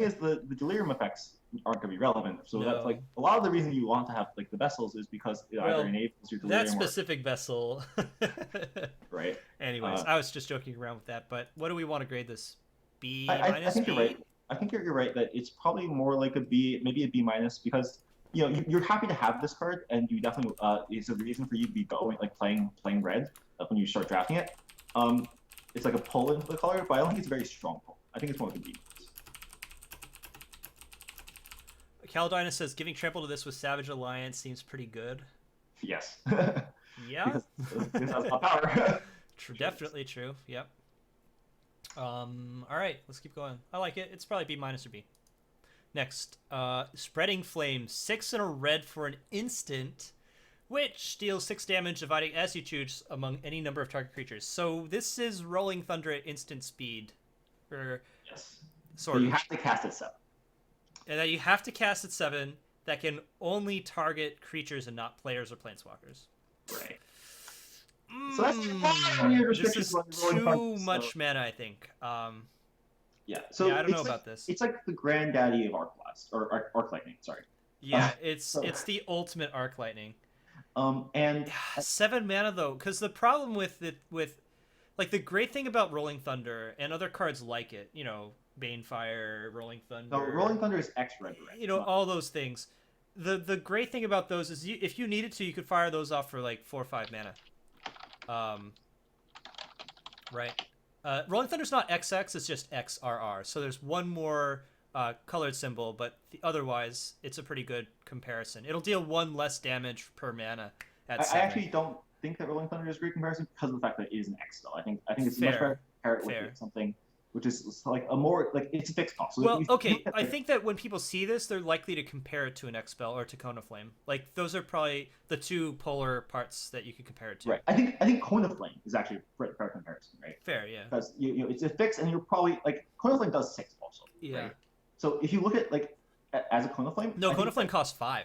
is the delirium effects aren't going to be relevant. So that's No. like a lot of the reason you want to have like the vessels is because it either Well, enables your that delirium or specific vessel. right. Anyways, Uh, I was just joking around with that, but what do we want to grade this? B I minus think you're right. B? I think you're right that it's probably more like a B, maybe a B minus, because you're happy to have this card, and you definitely it's a reason for you to be going like playing red when you start drafting it. Um, it's like a pull into the color, but I don't think it's a very strong pull. I think it's more like a B minus. Caldina says giving trample to this with Savage Alliance seems pretty good. Yes, Yeah, because it has a lot of power. Sure. definitely true. Yep. All right, let's keep going. I like it. It's probably B minus or B. Next, Spreading Flame, 6 and a red for an instant, which deals 6 damage dividing as you choose among any number of target creatures. So this is Rolling Thunder at instant speed, or Yes, sort but of, you have to cast it 7. and that you have to cast at 7. That can only target creatures and not players or planeswalkers. Right. So that's one of your This restrictions is on Rolling Thunder. too much mana, I think. Yeah, Yeah, so I don't know about this. it's like the granddaddy of Arc Blast or Arc Lightning. Sorry. Yeah, So, it's the ultimate Arc Lightning. and 7 mana though, because the problem with it like the great thing about Rolling Thunder and other cards like it, Banefire, Rolling Thunder, no, Rolling Thunder is X red red. all those things. The great thing about those is if you needed to, you could fire those off for like 4 or 5 mana. Right. Rolling Thunder's not XX, it's just XRR. So there's one more colored symbol, but otherwise it's a pretty good comparison. It'll deal 1 less damage per mana at 7. I actually don't think that Rolling Thunder is a great comparison because of the fact that it is an X though. I think it's Fair. much better to compare it with Fair. something which is like a more like it's a fixed cost. So Well, okay, I think that when people see this, they're likely to compare it to an X-Spell or to Cone of Flame. Like, those are probably the two polar parts that you could compare it to. Right. I think Cone of Flame is actually a fair comparison, right? Fair, yeah. Because it's a fix, and you're probably like Cone of Flame does 6 also. Yeah. Right? So if you look at like as a Cone of Flame, No, Cone of Flame costs 5.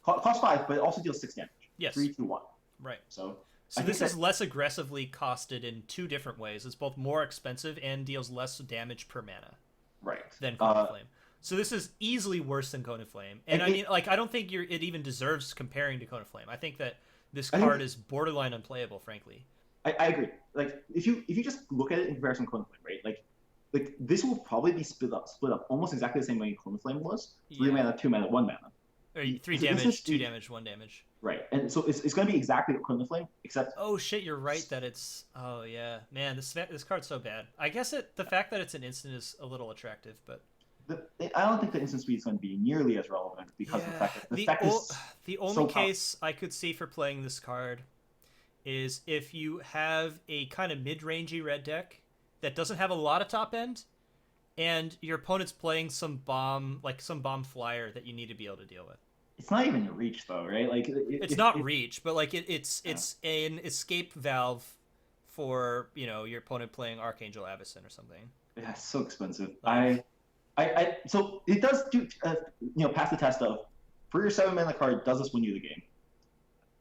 Costs 5, but it also deals 6 damage. Yes. 3, 2, 1. Right. So this is less aggressively costed in 2 different ways. It's both more expensive and deals less damage per mana. Right. Than Cone of Flame. So this is easily worse than Cone of Flame. And I mean, like, I don't think it even deserves comparing to Cone of Flame. I think that this card is borderline unplayable, frankly. I agree. Like, if you just look at it in comparison to Cone of Flame, right? Like this will probably be split up almost exactly the same way Cone of Flame was. 3 mana, 2 mana, 1 mana. Or 3 damage, 2 damage, 1 damage. Right, and so it's going to be exactly what Cone of Flame, except... Oh shit, you're right that it's... Oh yeah. Man, this card's so bad. I guess the fact that it's an instant is a little attractive, but... I don't think the instant speed is going to be nearly as relevant because of the fact that the only case I could see for playing this card is if you have a kind of mid-rangey red deck that doesn't have a lot of top end, and your opponent's playing some bomb flyer that you need to be able to deal with. It's not even reach though, right? Like it's not reach, but like it's an escape valve for your opponent playing Archangel Avacyn or something. Yeah, it's so expensive. So it does do pass the test of for your 7 mana card. Does this win you the game?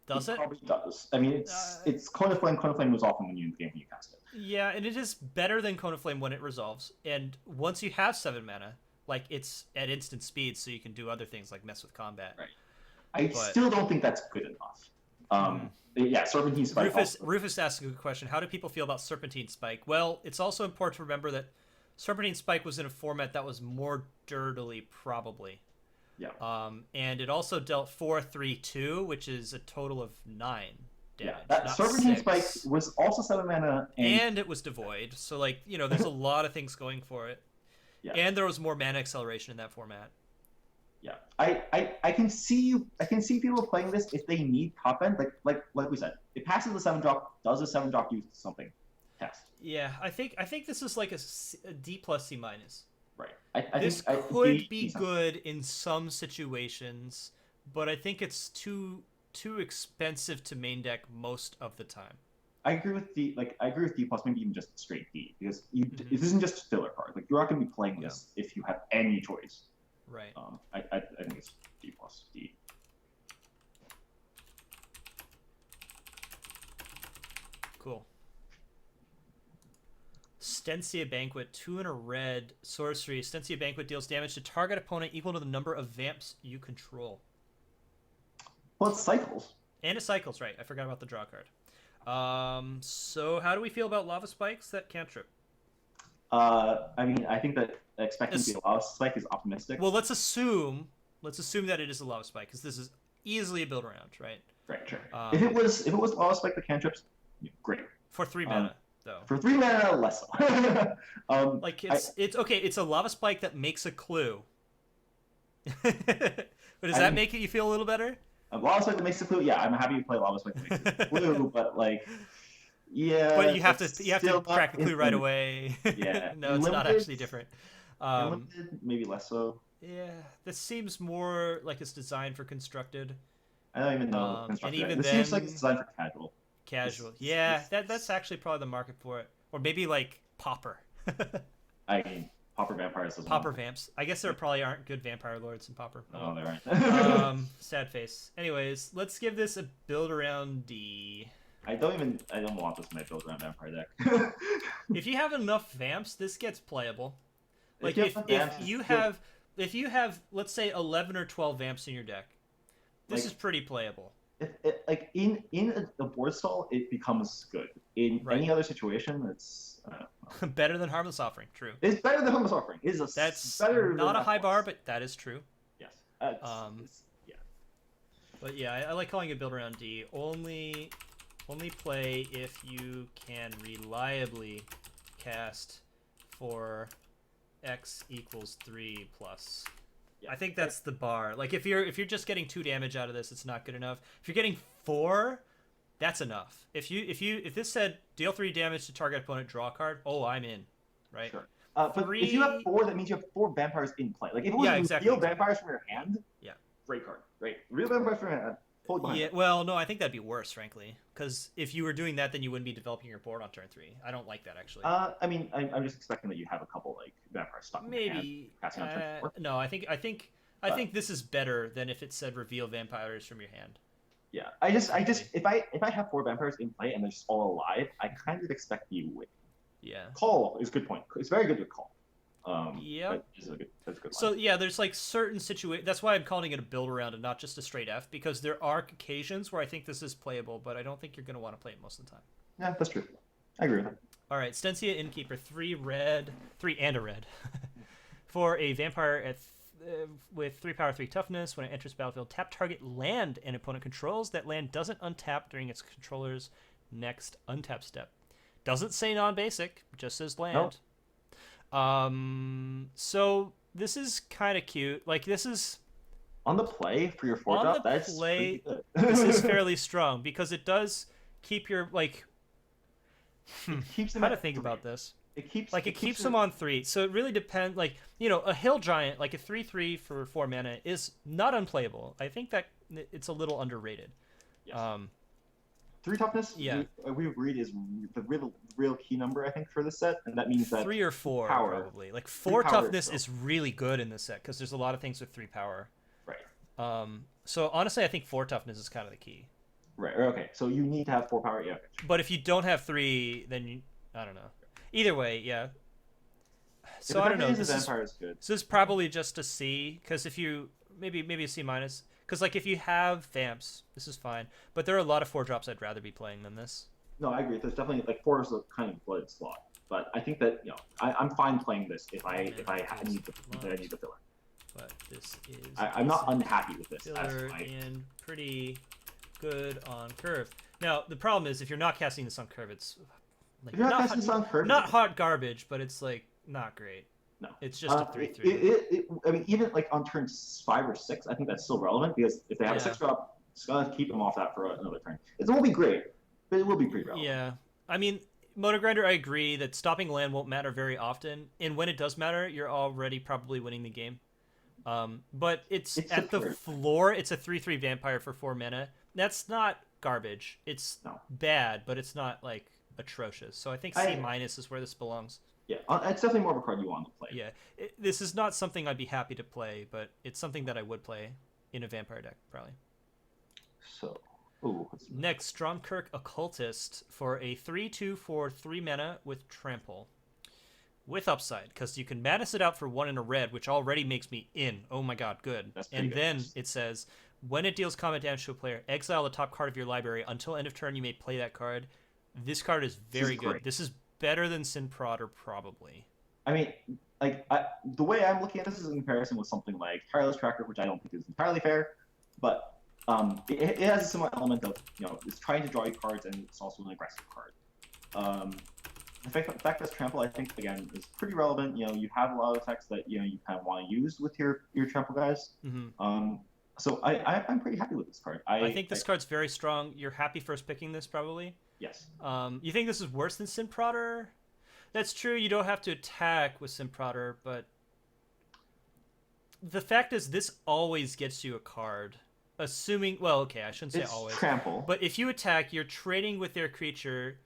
Does it? Probably does. I mean, it's Cone of Flame. Cone of Flame was often when you the game when you cast it. Yeah, and it is better than Cone of Flame when it resolves. And once you have 7 mana, like it's at instant speed, so you can do other things like mess with combat. Right. I still don't think that's good enough. Yeah, Serpentine Spike. Rufus asks a good question. How do people feel about Serpentine Spike? Well, it's also important to remember that Serpentine Spike was in a format that was more dirtily, probably. Yeah. And it also dealt 4/3/2, which is a total of 9 damage. Yeah, that Serpentine Spike was also 7 mana, and it was devoid. So there's a lot of things going for it. Yeah. And there was more mana acceleration in that format. Yeah, I can see people playing this if they need top end, like we said, it passes the 7-drop. Does the 7-drop do something? Test. Yeah, I think this is like a D plus C minus. Right. This could be good in some situations, but I think it's too expensive to main deck most of the time. I agree with D plus, maybe even just straight D, because this isn't just a filler card. Like, you're not going to be playing this if you have any choice. Right. I think it's D plus D. Cool. Stensia Banquet, 2 and a red sorcery. Stensia Banquet deals damage to target opponent equal to the number of vamps you control. Well, it cycles. And it cycles, right? I forgot about the draw card. So how do we feel about Lava Spikes? That cantrip. I mean, I think that expecting to be a Lava Spike is optimistic. Well, let's assume that it is a Lava Spike, because this is easily a build around, right? Right, sure. If it was Lava Spike the cantrips, great. For 3 mana, though. For 3 mana, less so. Like it's okay. It's a Lava Spike that makes a clue. But does that make you feel a little better? Lava Spike that makes a clue. Yeah, I'm happy to play Lava Spike that makes a clue, but like, yeah. But you have to crack the clue right away. Yeah. No, it's not actually different. Limited, maybe less so. Yeah, this seems more like it's designed for constructed. I don't even know. And even this then, seems like it's designed for casual. Casual. Yeah, that's actually probably the market for it. Or maybe like Pauper. I mean, Pauper vampires. Pauper vamps. I guess there probably aren't good vampire lords in Pauper. Oh, there aren't. Sad face. Anyways, let's give this a build around D. I don't want this in my build around vampire deck. If you have enough vamps, this gets playable. Like if you have let's say 11 or 12 vamps in your deck, this is pretty playable. Like in a board stall, it becomes good. In any other situation, it's better than Harmless Offering. True. It's better than Harmless Offering. That's better. Not a high bar, but that is true. Yes. Yeah. But yeah, I like calling it build around D. Only play if you can reliably cast for X equals 3 plus. Yeah. I think that's the bar. Like if you're just getting 2 damage out of this, it's not good enough. If you're getting 4, that's enough. If this said deal 3 damage to target opponent, draw a card, I'm in, right? Sure. But if you have 4, that means you have 4 vampires in play. Like if it was real vampires from your hand, great card, right? Real vampires from your hand. Yeah, well, no, I think that'd be worse, frankly, because if you were doing that, then you wouldn't be developing your board on turn 3. I don't like that, actually. I mean, I'm just expecting that you have a couple like vampires stuck. Maybe. Passing on turn 4. No, I think this is better than if it said reveal vampires from your hand. Yeah, I just if I have 4 vampires in play and they're just all alive, I kind of expect you win. Yeah. Call is a good point. It's very good with call. Yeah. That's a good line. So yeah, there's like certain situations. That's why I'm calling it a build around and not just a straight F, because there are occasions where I think this is playable, but I don't think you're going to want to play it most of the time. Yeah, that's true. I agree with that. All right, Stensia Innkeeper, 3 and a red, for a vampire with 3 power, 3 toughness. When it enters battlefield, tap target land an opponent controls. That land doesn't untap during its controller's next untap step. Doesn't say non-basic, just says land. Nope. So this is kind of cute. Like this is on the play for your 4-drop. That's play. Pretty good. This is fairly strong because it does keep your like. It keeps them how to think about this? It keeps them on 3. So it really depends. Like a hill giant, like a 3/3 for 4 mana, is not unplayable. I think that it's a little underrated. Yes. 3 toughness, we agreed, is the real key number, I think, for this set, and that means that 3 or 4 power, probably. Like 4 toughness is really good in this set because there's a lot of things with 3 power. Right. So honestly, I think 4 toughness is kind of the key. Right. Okay. So you need to have 4 power. Yeah. Okay. But if you don't have 3, then I don't know. Either way, yeah. So I don't know. This is probably just a C, because if you maybe a C minus. Because, like, if you have vamps, this is fine. But there are a lot of 4-drops I'd rather be playing than this. No, I agree. There's definitely, like, 4 is a kind of blooded slot. But I think that, I'm fine playing this if I need the filler. But this is... I'm not unhappy with this. Filler in pretty good on curve. Now, the problem is, if you're not casting this on curve, it's... Like, if you're not casting this on curve... Not hot garbage, but it's, like, not great. No. It's just a 3/3. I mean, even like on turn 5 or 6, I think that's still relevant, because if they have a 6-drop, it's gonna keep them off that for another turn. It won't be great, but it will be pretty relevant. Yeah, I mean, Motor Grinder, I agree that stopping land won't matter very often, and when it does matter, you're already probably winning the game. But it's at the floor. It's a 3/3 vampire for 4 mana. That's not garbage. It's bad, but it's not like atrocious. So I think C minus is where this belongs. Yeah, it's definitely more of a card you want to play. Yeah, this is not something I'd be happy to play, but it's something that I would play in a vampire deck, probably. So, next, Stromkirk Occultist for a 3/2 for 3 mana with Trample. with upside, because you can madness it out for 1 in a red, which already makes me in. Oh my god, good. That's pretty And good. then it says, when it deals combat damage to a player, exile the top card of your library. Until end of turn, you may play that card. This card is very good. Great. This is better than Sin Prodder, probably. I mean, like the way I'm looking at this is in comparison with something like Tireless Tracker, which I don't think is entirely fair, but it has a similar element of it's trying to draw you cards and it's also an aggressive card. The fact that it's trample, I think, again, is pretty relevant. You have a lot of effects that you kind of want to use with your trample guys. Mm-hmm. So I'm pretty happy with this card. I think this card's very strong. You're happy first picking this, probably. Yes. You think this is worse than Sin Prodder? That's true. You don't have to attack with Sin Prodder, but the fact is, this always gets you a card. Assuming, well, okay, I shouldn't say It's always. trample. But if you attack, you're trading with their creature,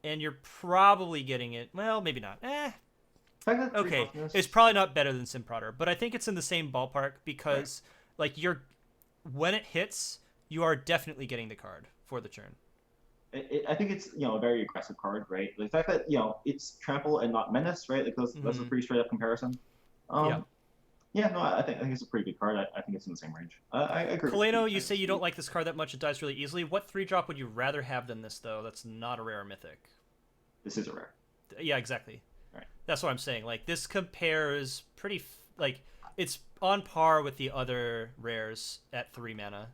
and you're probably getting it. Well, maybe not. Okay, it's probably not better than Sin Prodder, but I think it's in the same ballpark because, like, when it hits, you are definitely getting the card for the turn. I think it's a very aggressive card, right? The fact that it's trample and not menace, right? Like that's a pretty straight up comparison. Yeah, no, I think it's a pretty good card. I think it's in the same range. I agree. Kaleno, you say you don't like this card that much. It dies really easily. What 3-drop would you rather have than this, though? That's not a rare or mythic. This is a rare. Yeah, exactly. Right. That's what I'm saying. Like, this compares pretty... like, it's on par with the other rares at 3 mana.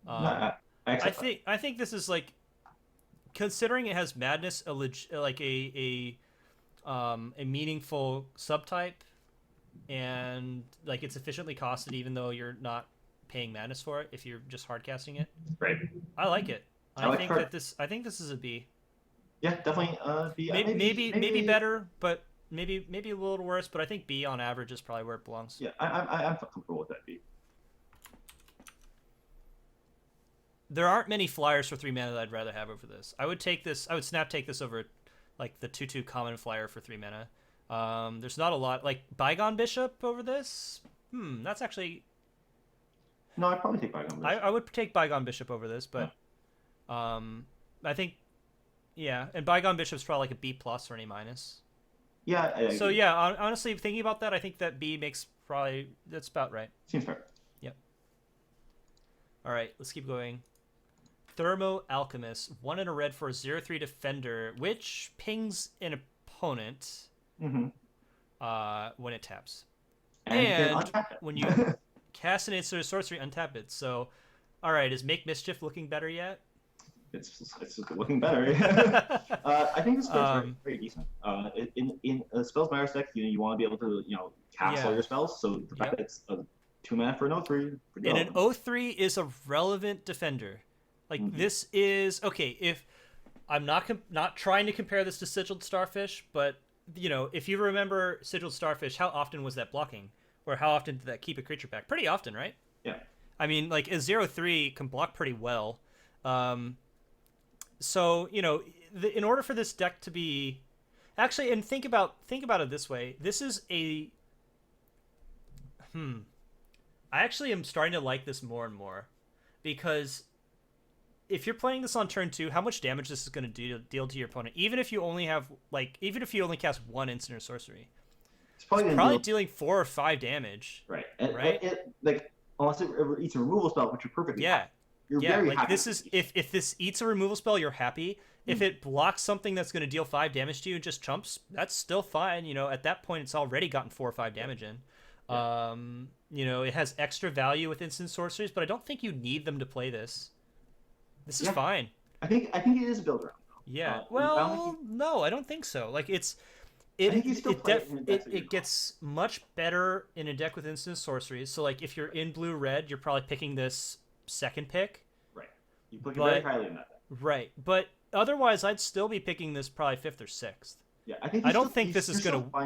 I think this is, like... Considering it has Madness, a meaningful subtype, and like it's efficiently costed even though you're not paying Madness for it if you're just hardcasting it. Right. I like it. I think this is a B. Yeah, definitely B. Maybe better, but maybe a little worse. But I think B on average is probably where it belongs. Yeah, I'm comfortable with that B. There aren't many flyers for 3 mana that I'd rather have over this. I would take this. I would snap take this over, like the 2/2 common flyer for 3 mana. There's not a lot like Bygone Bishop over this. That's actually. No, I'd probably take Bygone Bishop. I would take Bygone Bishop over this, but, I think, yeah, and Bygone Bishop's probably like a B plus or an A minus. Yeah. So yeah, honestly, thinking about that, I think that B makes that's about right. Seems fair. Yep. All right, let's keep going. Thermo Alchemist, 1 in a red for a 0/3 defender, which pings an opponent when it taps. And when you cast an instant sorcery, untap it. So, all right, is Make Mischief looking better yet? It's looking better. I think this card's very decent. In a Spells Matters deck, you want to be able to cast all your spells. So the fact that it's a 2 mana for an 0/3. And an 0/3 is a relevant defender. Like this is okay. If I'm not trying to compare this to Sigiled Starfish, but if you remember Sigiled Starfish, how often was that blocking, or how often did that keep a creature back? Pretty often, right? Yeah. I mean, like a 0/3 can block pretty well. So in order for this deck to be actually, and think about it this way, this is a I actually am starting to like this more and more, because if you're playing this on turn 2, how much damage this is going to deal to your opponent, even if you only cast 1 instant or sorcery, it's probably dealing 4 or 5 damage. Right. Right. Unless it eats a removal spell, which you're perfectly happy. You're very happy. This is if this eats a removal spell, you're happy. If it blocks something that's going to deal 5 damage to you and just chumps, that's still fine. At that point, it's already gotten 4 or 5 damage in. It has extra value with instant sorceries, but I don't think you need them to play this. This is fine. I think it is a build around. Yeah. No, I don't think so. Like it gets much better in a deck with instant sorceries. So like if you're in blue-red, you're probably picking this second pick. Right. You pick it very highly in that deck. Right. But otherwise, I'd still be picking this probably 5th or 6th. Yeah, I don't think this is going to.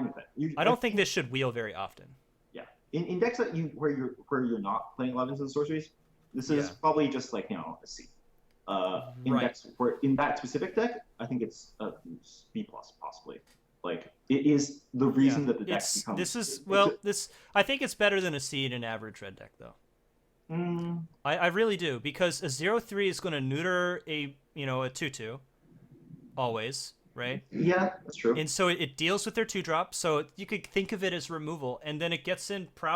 I don't think this should wheel very often. Yeah. In decks that where you're not playing a lot of instant sorceries, this is probably just like a C. In that specific deck, I think it's a B plus possibly. Like it is the reason that the deck becomes. I think it's better than a C in an average red deck though. I really do, because a 0/3 is going to neuter a 2/2 always, right? Yeah, that's true. And so it deals with their 2-drop, so you could think of it as removal, and then it gets in probably